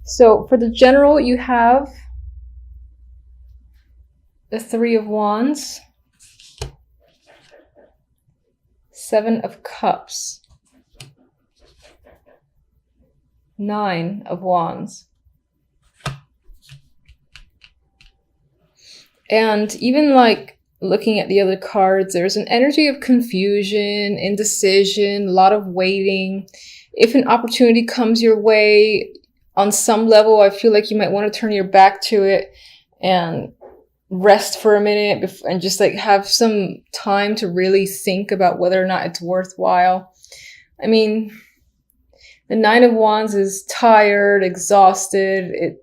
So for the general, you have the Three of Wands, Seven of Cups, Nine of Wands. And even like looking at the other cards, there's an energy of confusion, indecision, a lot of waiting. If an opportunity comes your way, on some level, I feel like you might want to turn your back to it and rest for a minute and just like have some time to really think about whether or not it's worthwhile. I mean, the Nine of Wands is tired, exhausted.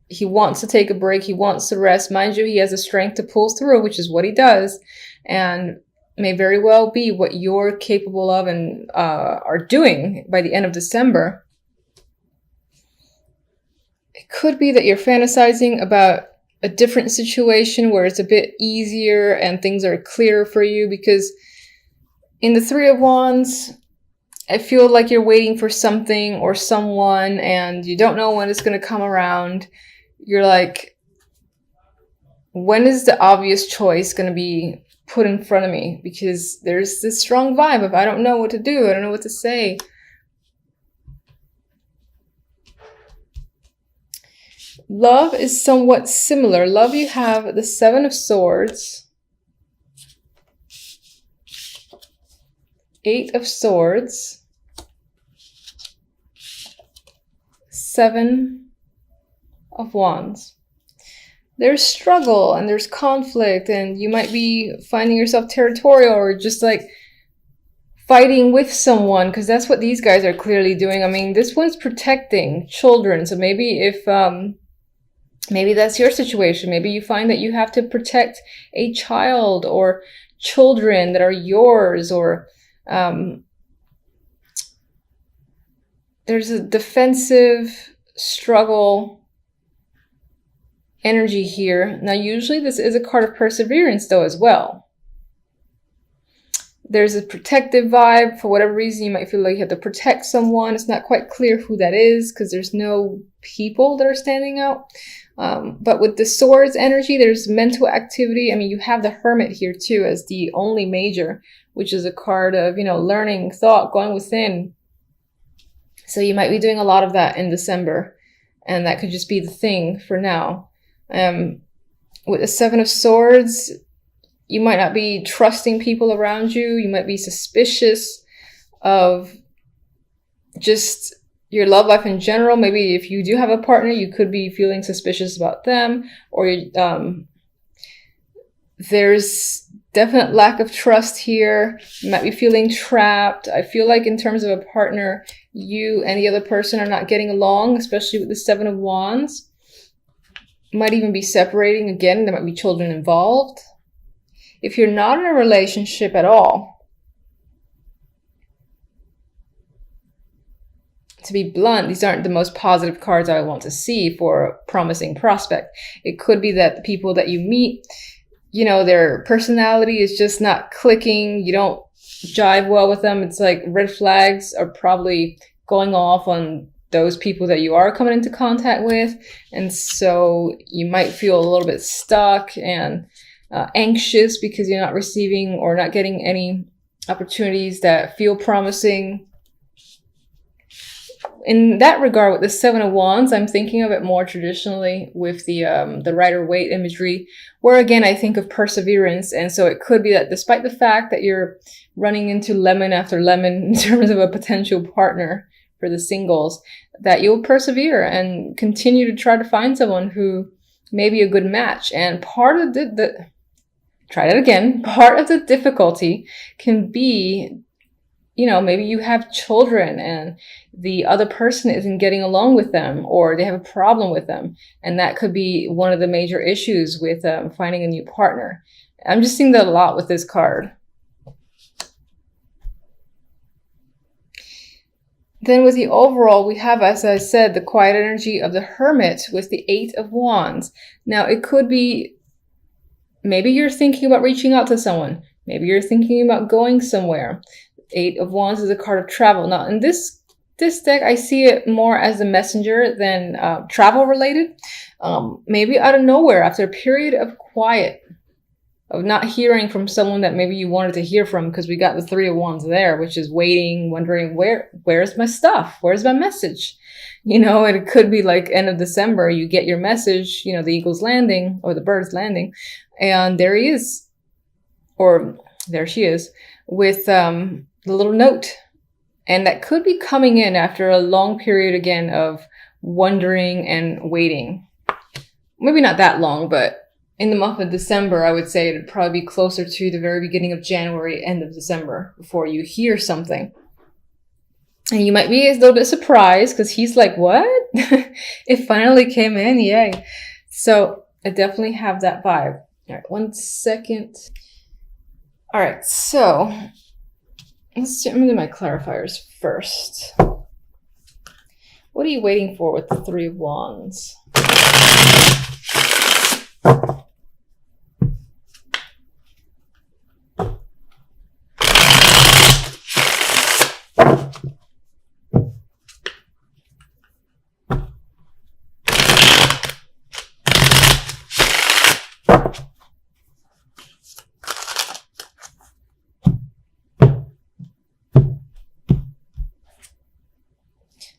He wants to take a break. He wants to rest. Mind you, he has the strength to pull through, which is what he does, and may very well be what you're capable of and are doing by the end of December. It could be that you're fantasizing about a different situation where it's a bit easier and things are clearer for you, because in the Three of Wands, I feel like you're waiting for something or someone and you don't know when it's going to come around. You're like, when is the obvious choice going to be put in front of me? Because there's this strong vibe of I don't know what to do. I don't know what to say. Love is somewhat similar. Love, you have the Seven of Swords, Eight of Swords, Seven of Wands. There's struggle and there's conflict, and you might be finding yourself territorial or just like fighting with someone, because that's what these guys are clearly doing. I mean, this one's protecting children, so maybe if maybe that's your situation. Maybe you find that you have to protect a child or children that are yours, or there's a defensive struggle energy here. Now, usually this is a card of perseverance though as well. There's a protective vibe. For whatever reason, you might feel like you have to protect someone. It's not quite clear who that is because there's no people that are standing out. But with the Swords energy, there's mental activity. I mean, you have the Hermit here too as the only major, which is a card of, you know, learning, thought, going within. So you might be doing a lot of that in December, and that could just be the thing for now. With the Seven of Swords, you might not be trusting people around you. You might be suspicious of just your love life in general. Maybe if you do have a partner, you could be feeling suspicious about them, or there's definite lack of trust here. You might be feeling trapped. I feel like in terms of a partner, you and the other person are not getting along, especially with the Seven of Wands. Might even be separating again. There might be children involved. If you're not in a relationship at all, to be blunt, these aren't the most positive cards I want to see for a promising prospect. It could be that the people that you meet, you know, their personality is just not clicking. You don't jive well with them. It's like red flags are probably going off on those people that you are coming into contact with. And so you might feel a little bit stuck and anxious because you're not receiving or not getting any opportunities that feel promising. In that regard, with the Seven of Wands, I'm thinking of it more traditionally with the Rider-Waite imagery, where again, I think of perseverance. And so it could be that despite the fact that you're running into lemon after lemon in terms of a potential partner for the singles, that you'll persevere and continue to try to find someone who may be a good match. And part of part of the difficulty can be, you know, maybe you have children and the other person isn't getting along with them, or they have a problem with them. And that could be one of the major issues with finding a new partner. I'm just seeing that a lot with this card. Then with the overall, we have, as I said, the quiet energy of the Hermit with the Eight of Wands. Now, it could be, maybe you're thinking about reaching out to someone. Maybe you're thinking about going somewhere. Eight of Wands is a card of travel. Now, in this this deck, I see it more as a messenger than travel related. Maybe out of nowhere, after a period of quiet, of not hearing from someone that maybe you wanted to hear from, because we got the Three of Wands there, which is waiting, wondering where's my stuff? Where's my message? You know, and it could be like end of December, you get your message, you know, the eagle's landing or the bird's landing, and there he is, or there she is, with the little note. And that could be coming in after a long period again of wondering and waiting. Maybe not that long, but in the month of December, I would say it'd probably be closer to the very beginning of January, end of December, before you hear something. And you might be a little bit surprised because he's like, what? It finally came in, yay. So I definitely have that vibe. All right, 1 second. All right, so let's do my clarifiers first. What are you waiting for with the Three of Wands?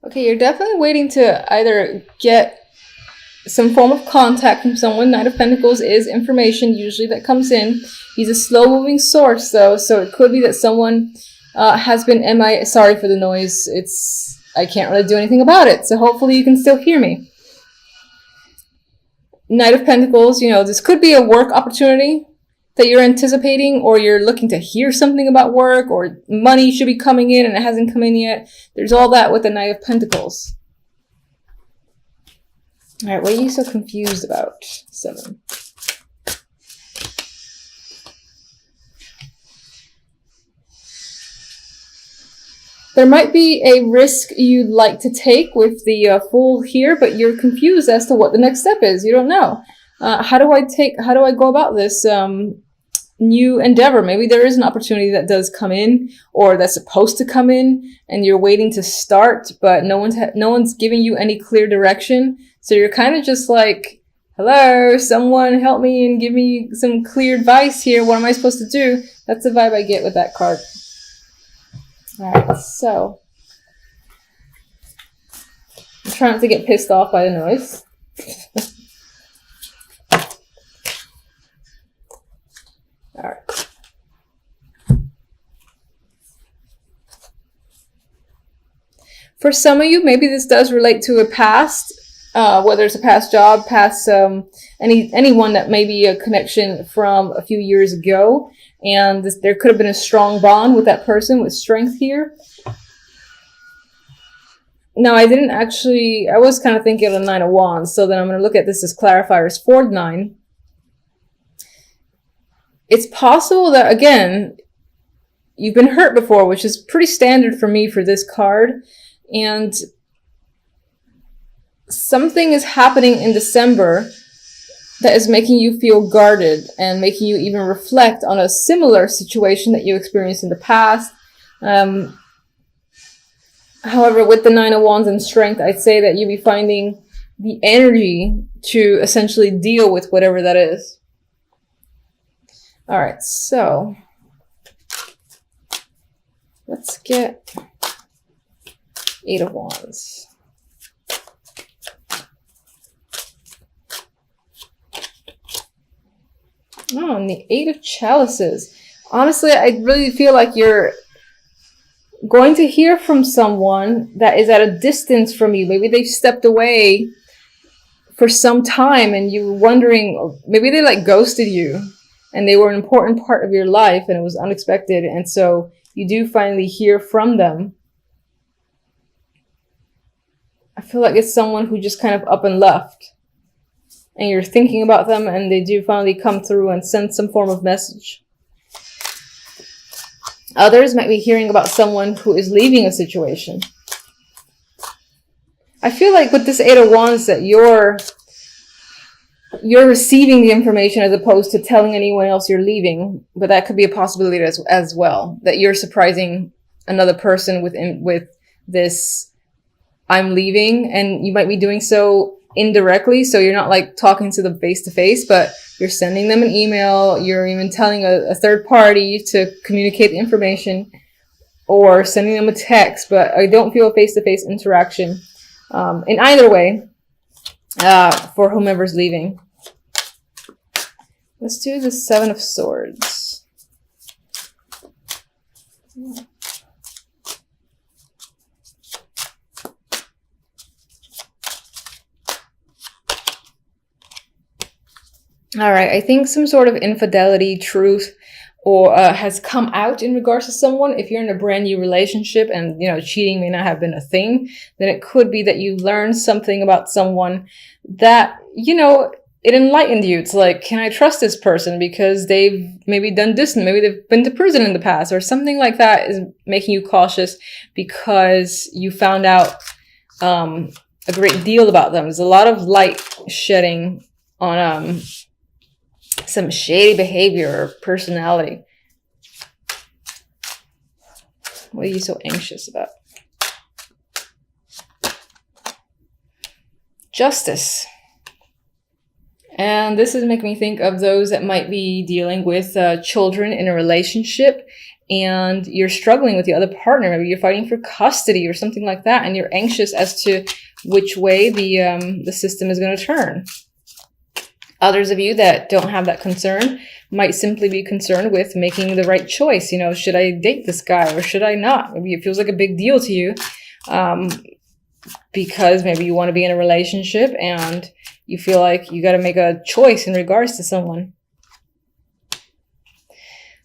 Okay, you're definitely waiting to either get some form of contact from someone. Knight of Pentacles is information usually that comes in. He's a slow-moving source, though, so it could be that someone has been MIA. Sorry for the noise. I can't really do anything about it, so hopefully you can still hear me. Knight of Pentacles, you know, this could be a work opportunity that you're anticipating, or you're looking to hear something about work, or money should be coming in and it hasn't come in yet. There's all that with the Knight of Pentacles. All right, what are you so confused about? 7. There might be a risk you'd like to take with the Fool here, but you're confused as to what the next step is. You don't know. How do I go about this new endeavor? Maybe there is an opportunity that does come in, or that's supposed to come in, and you're waiting to start, but no one's giving you any clear direction. So you're kind of just like, hello, someone help me and give me some clear advice here. What am I supposed to do? That's the vibe I get with that card. All right, so I'm trying not to get pissed off by the noise. All right. For some of you, maybe this does relate to a past, whether it's a past job, past anyone that may be a connection from a few years ago, and there could have been a strong bond with that person with strength here. Now, I was kind of thinking of the Nine of Wands, so then I'm going to look at this as clarifiers for the 9. It's possible that, again, you've been hurt before, which is pretty standard for me for this card, and something is happening in December that is making you feel guarded and making you even reflect on a similar situation that you experienced in the past. However, with the Nine of Wands and strength, I'd say that you'll be finding the energy to essentially deal with whatever that is. All right, so let's get 8 of Wands. Oh, and the 8 of Chalices. Honestly, I really feel like you're going to hear from someone that is at a distance from you. Maybe they've stepped away for some time and you were wondering, maybe they like ghosted you and they were an important part of your life and it was unexpected. And so you do finally hear from them. I feel like it's someone who just kind of up and left. And you're thinking about them, and they do finally come through and send some form of message. Others might be hearing about someone who is leaving a situation. I feel like with this 8 of Wands that you're receiving the information as opposed to telling anyone else you're leaving. But that could be a possibility as well, that you're surprising another person with this I'm leaving, and you might be doing so indirectly. So you're not like talking to them face to face, but you're sending them an email. You're even telling a third party to communicate the information, or sending them a text, but I don't feel a face to face interaction in either way for whomever's leaving. Let's do the Seven of Swords. All right, I think some sort of infidelity, truth, or has come out in regards to someone. If you're in a brand new relationship and, you know, cheating may not have been a thing, then it could be that you learned something about someone that, you know, it enlightened you. It's like, can I trust this person because they've maybe done this, and maybe they've been to prison in the past, or something like that is making you cautious because you found out a great deal about them. There's a lot of light shedding on some shady behavior or personality. What are you so anxious about? Justice. And this is making me think of those that might be dealing with children in a relationship, and you're struggling with the other partner. Maybe you're fighting for custody or something like that, and you're anxious as to which way the system is going to turn. Others of you that don't have that concern might simply be concerned with making the right choice. You know, should I date this guy or should I not? Maybe it feels like a big deal to you because maybe you want to be in a relationship and you feel like you got to make a choice in regards to someone.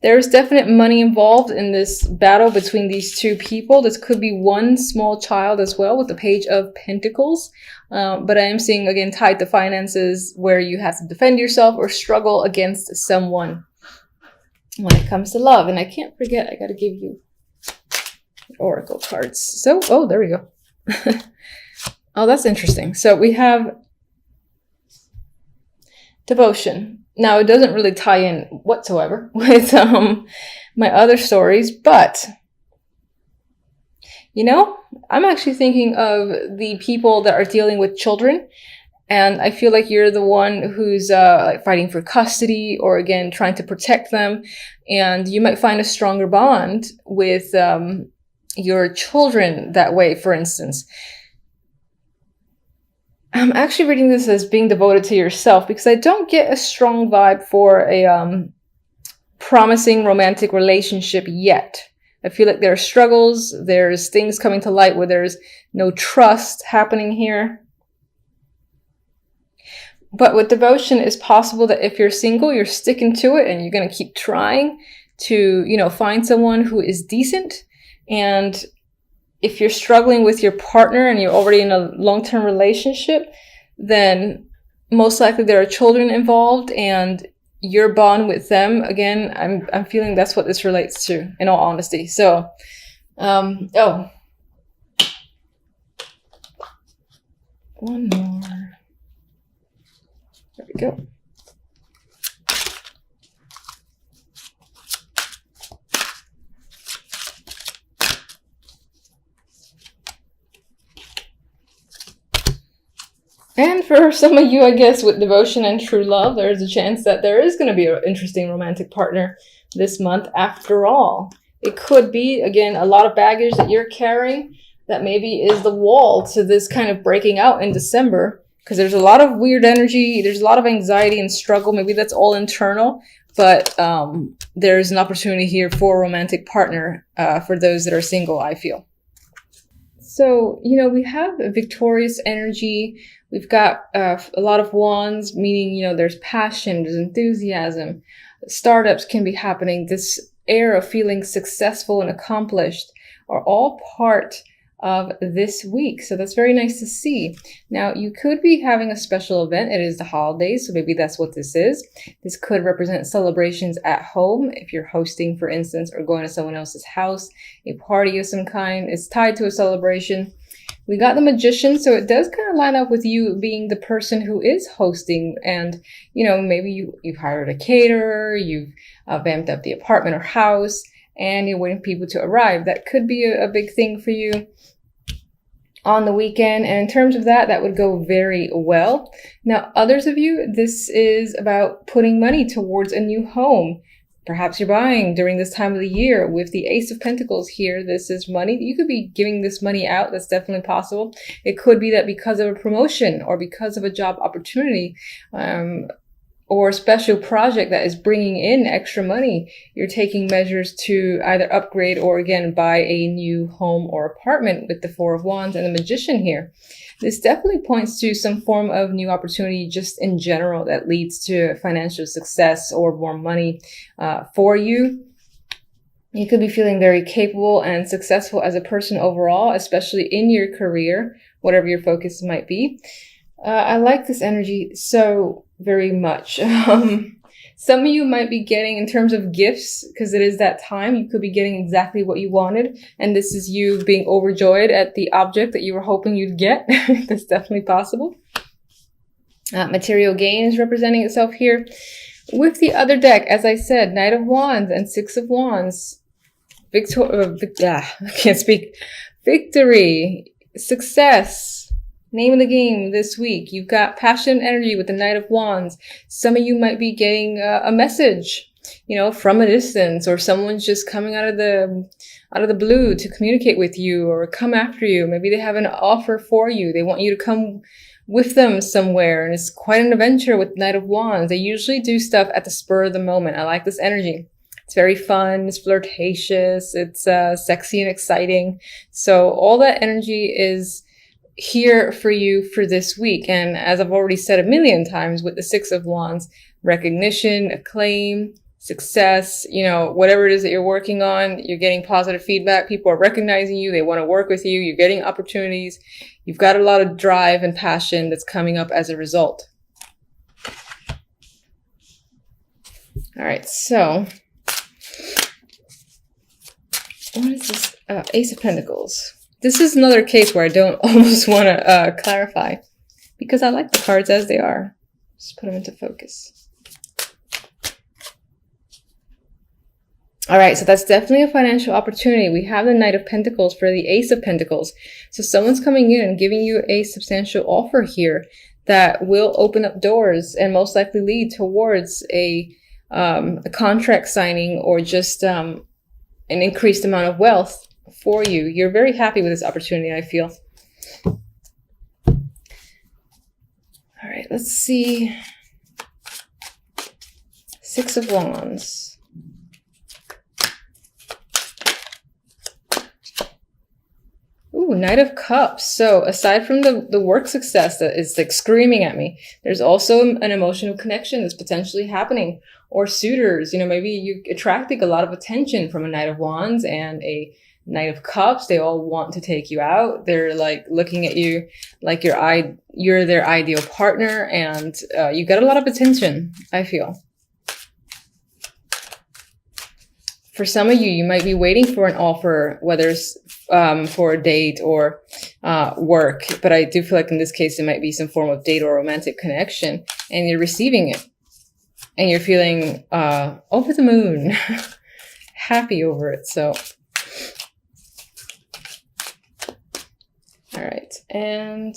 There's definite money involved in this battle between these two people. This could be one small child as well with the Page of Pentacles. But I am seeing, again, tied to finances where you have to defend yourself or struggle against someone when it comes to love. And I can't forget, I got to give you oracle cards. So, oh, there we go. Oh, that's interesting. So we have devotion. Now, it doesn't really tie in whatsoever with my other stories, but, you know, I'm actually thinking of the people that are dealing with children, and I feel like you're the one who's like fighting for custody or, again, trying to protect them, and you might find a stronger bond with your children that way, for instance. I'm actually reading this as being devoted to yourself because I don't get a strong vibe for a promising romantic relationship yet. I feel like there are struggles, there's things coming to light where there's no trust happening here. But with devotion, it's possible that if you're single, you're sticking to it and you're going to keep trying to, you know, find someone who is decent. And if you're struggling with your partner and you're already in a long-term relationship, then most likely there are children involved and your bond with them, again, I'm feeling that's what this relates to, in all honesty. So, oh. One more. There we go. And for some of you, I guess, with devotion and true love, there's a chance that there is going to be an interesting romantic partner this month after all. It could be, again, a lot of baggage that you're carrying that maybe is the wall to this kind of breaking out in December, because there's a lot of weird energy. There's a lot of anxiety and struggle. Maybe that's all internal, but there's an opportunity here for a romantic partner for those that are single, I feel. So, you know, we have a victorious energy. We've got a lot of wands, meaning, you know, there's passion, there's enthusiasm. Startups can be happening. This air of feeling successful and accomplished are all part of this week. So that's very nice to see. Now, you could be having a special event. It is the holidays, so maybe that's what this is. This could represent celebrations at home. If you're hosting, for instance, or going to someone else's house, a party of some kind is tied to a celebration. We got the Magician, so it does kind of line up with you being the person who is hosting. And, you know, maybe you've hired a caterer, you've vamped up the apartment or house, and you're waiting for people to arrive. That could be a big thing for you. on the weekend. And in terms of that, that would go very well. Now, others of you, this is about putting money towards a new home. Perhaps you're buying during this time of the year. With the Ace of Pentacles here, this is money. You could be giving this money out. That's definitely possible. It could be that because of a promotion or because of a job opportunity, or a special project that is bringing in extra money, you're taking measures to either upgrade or again buy a new home or apartment with the Four of Wands and the Magician here. This definitely points to some form of new opportunity just in general that leads to financial success or more money for you. You could be feeling very capable and successful as a person overall, especially in your career, whatever your focus might be. I like this energy so very much. Some of you might be getting, in terms of gifts, because it is that time, you could be getting exactly what you wanted. And this is you being overjoyed at the object that you were hoping you'd get. That's definitely possible. Material gain is representing itself here. With the other deck, as I said, Knight of Wands and Six of Wands. I can't speak. Victory, success. Name of the game this week. You've got passion and energy with the Knight of Wands. Some of you might be getting a message, from a distance, or someone's just coming out of the blue to communicate with you or come after you. Maybe they have an offer for you. They want you to come with them somewhere, and it's quite an adventure with Knight of Wands. They usually do stuff at the spur of the moment. I like this energy. It's very fun. It's flirtatious. It's sexy and exciting. So all that energy is here for you for this week. And as I've already said a million times with the Six of Wands, recognition, acclaim, success, whatever it is that you're working on, you're getting positive feedback. People are recognizing you. They want to work with you. You're getting opportunities. You've got a lot of drive and passion that's coming up as a result. All right. So what is this? Ace of Pentacles. This is another case where I don't almost want to clarify because I like the cards as they are. Just put them into focus. All right, so that's definitely a financial opportunity. We have the Knight of Pentacles for the Ace of Pentacles. So someone's coming in and giving you a substantial offer here that will open up doors and most likely lead towards a contract signing or just an increased amount of wealth for you. You're very happy with this opportunity, I feel. All right, let's see. Six of Wands. Ooh, Knight of Cups. So aside from the work success that is like screaming at me, there's also an emotional connection that's potentially happening. Or suitors, maybe you attracting a lot of attention from a Knight of Wands and a Knight of Cups. They all want to take you out. They're like looking at you like you're their ideal partner, and you get a lot of attention, I feel. For some of you, you might be waiting for an offer, whether it's for a date or work, but I do feel like in this case, it might be some form of date or romantic connection, and you're receiving it, and you're feeling over the moon, happy over it. So all right, and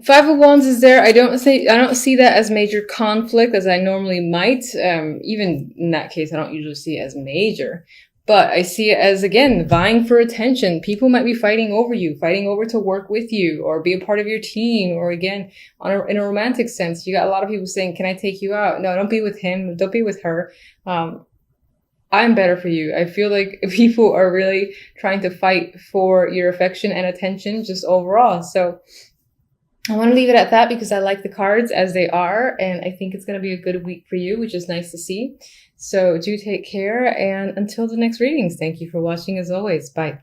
Five of Wands is there. I don't see that as major conflict as I normally might. Even in that case, I don't usually see it as major, but I see it as, again, vying for attention. People might be fighting over you, fighting over to work with you or be a part of your team, or again, in a romantic sense, you got a lot of people saying, "Can I take you out?" No, don't be with him. Don't be with her. I'm better for you. I feel like people are really trying to fight for your affection and attention just overall. So I want to leave it at that because I like the cards as they are, and I think it's going to be a good week for you, which is nice to see. So do take care, and until the next readings, thank you for watching as always. Bye.